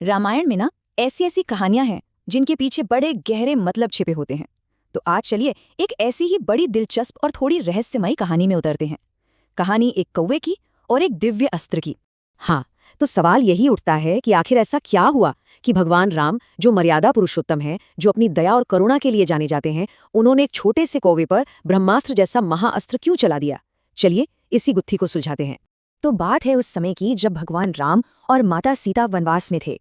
रामायण में ना ऐसी ऐसी कहानियां हैं जिनके पीछे बड़े गहरे मतलब छिपे होते हैं। तो आज चलिए एक ऐसी ही बड़ी दिलचस्प और थोड़ी रहस्यमयी कहानी में उतरते हैं। कहानी एक कौवे की और एक दिव्य अस्त्र की। हाँ, तो सवाल यही उठता है कि आखिर ऐसा क्या हुआ कि भगवान राम, जो मर्यादा पुरुषोत्तम हैं, जो अपनी दया और करुणा के लिए जाने जाते हैं, उन्होंने एक छोटे से कौवे पर ब्रह्मास्त्र जैसा महाअस्त्र क्यों चला दिया। चलिए इसी गुत्थी को सुलझाते हैं। तो बात है उस समय की जब भगवान राम और माता सीता वनवास में थे।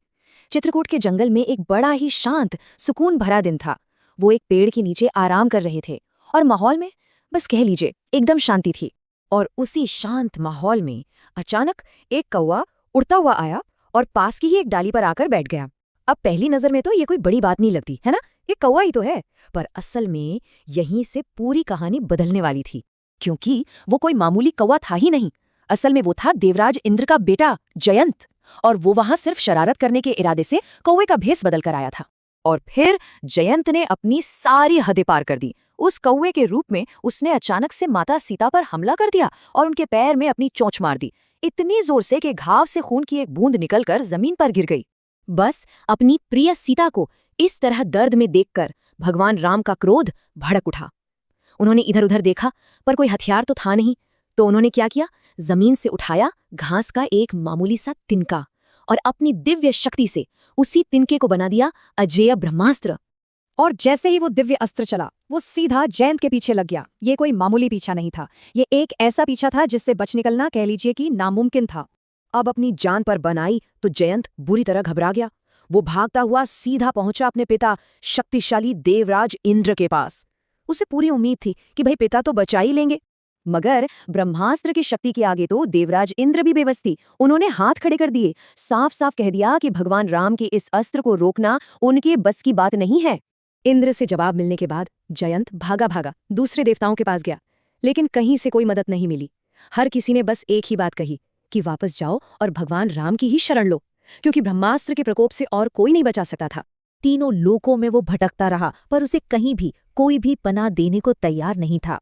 चित्रकूट के जंगल में एक बड़ा ही शांत सुकून भरा दिन था। वो एक पेड़ के नीचे आराम कर रहे थे और माहौल में बस कह लीजिए एकदम शांति थी। और उसी शांत माहौल में अचानक एक कौवा उड़ता हुआ आया और पास की ही एक डाली पर आकर बैठ गया। अब पहली नजर में तो ये कोई बड़ी बात नहीं लगती है ना, ये कौवा ही तो है। पर असल में यहीं से पूरी कहानी बदलने वाली थी, क्योंकि वो कोई मामूली कौवा था ही नहीं। असल में वो था देवराज इंद्र का बेटा जयंत। और वो वहां सिर्फ शरारत करने के इरादे से कौवे का भेष बदल कर आया था। और फिर जयंत ने अपनी सारी हदें पार कर दी। उस कौवे के रूप में उसने अचानक से माता सीता पर हमला कर दिया और उनके पैर में अपनी चोंच मार दी, इतनी जोर से कि घाव से खून की एक बूंद निकलकर जमीन पर गिर गई। बस अपनी प्रिय सीता को इस तरह दर्द में देखकर भगवान राम का क्रोध भड़क उठा। उन्होंने इधर उधर देखा पर कोई हथियार तो था नहीं। तो उन्होंने क्या किया, जमीन से उठाया घास का एक मामूली सा तिनका और अपनी दिव्य शक्ति से उसी तिनके को बना दिया अजेय ब्रह्मास्त्र। और जैसे ही वो दिव्य अस्त्र चला, वो सीधा जयंत के पीछे लग गया। ये कोई मामूली पीछा नहीं था, ये एक ऐसा पीछा था जिससे बच निकलना कह लीजिए कि नामुमकिन था। अब अपनी जान पर बनाई तो जयंत बुरी तरह घबरा गया। वो भागता हुआ सीधा पहुंचा अपने पिता शक्तिशाली देवराज इंद्र के पास। उसे पूरी उम्मीद थी कि भाई पिता तो बचा ही लेंगे। मगर ब्रह्मास्त्र की शक्ति के आगे तो देवराज इंद्र भी बेबस थी। उन्होंने हाथ खड़े कर दिए, साफ साफ कह दिया कि भगवान राम के इस अस्त्र को रोकना उनके बस की बात नहीं है। इंद्र से जवाब मिलने के बाद जयंत भागा भागा दूसरे देवताओं के पास गया, लेकिन कहीं से कोई मदद नहीं मिली। हर किसी ने बस एक ही बात कही कि वापस जाओ और भगवान राम की ही शरण लो, क्योंकि ब्रह्मास्त्र के प्रकोप से और कोई नहीं बचा सकता था। तीनों लोकों में वो भटकता रहा, पर उसे कहीं भी कोई भी पनाह देने को तैयार नहीं था।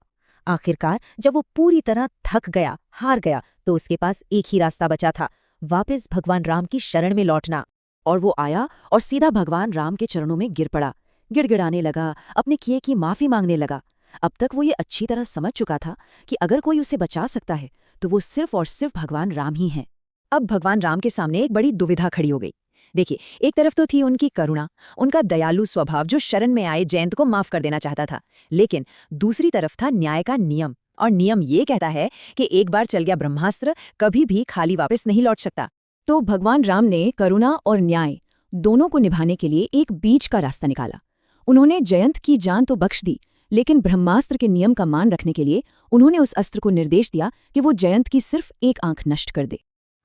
आखिरकार जब वो पूरी तरह थक गया, हार गया, तो उसके पास एक ही रास्ता बचा था, वापस भगवान राम की शरण में लौटना। और वो आया और सीधा भगवान राम के चरणों में गिर पड़ा, गिड़गिड़ाने लगा, अपने किए की माफी मांगने लगा। अब तक वो ये अच्छी तरह समझ चुका था कि अगर कोई उसे बचा सकता है तो वो सिर्फ और सिर्फ भगवान राम ही हैं। अब भगवान राम के सामने एक बड़ी दुविधा खड़ी हो गई। देखिए, एक तरफ तो थी उनकी करुणा, उनका दयालु स्वभाव जो शरण में आए जयंत को माफ कर देना चाहता था। लेकिन दूसरी तरफ था न्याय का नियम, और नियम ये कहता है कि एक बार चल गया ब्रह्मास्त्र कभी भी खाली वापस नहीं लौट सकता। तो भगवान राम ने करुणा और न्याय दोनों को निभाने के लिए एक बीच का रास्ता निकाला। उन्होंने जयंत की जान तो बख्श दी, लेकिन ब्रह्मास्त्र के नियम का मान रखने के लिए उन्होंने उस अस्त्र को निर्देश दिया कि वो जयंत की सिर्फ एक आंख नष्ट कर दे।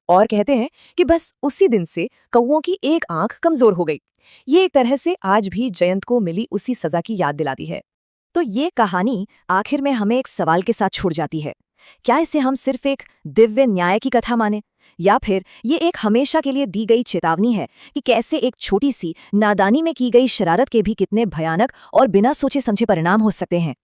और कहते हैं कि बस उसी दिन से कौवों की एक आंख कमजोर हो गई। ये एक तरह से आज भी जयंत को मिली उसी सजा की याद दिलाती है। तो ये कहानी आखिर में हमें एक सवाल के साथ छोड़ जाती है। क्या इसे हम सिर्फ एक दिव्य न्याय की कथा माने, या फिर ये एक हमेशा के लिए दी गई चेतावनी है कि कैसे एक छोटी सी नादानी में की गई शरारत के भी कितने भयानक और बिना सोचे समझे परिणाम हो सकते हैं।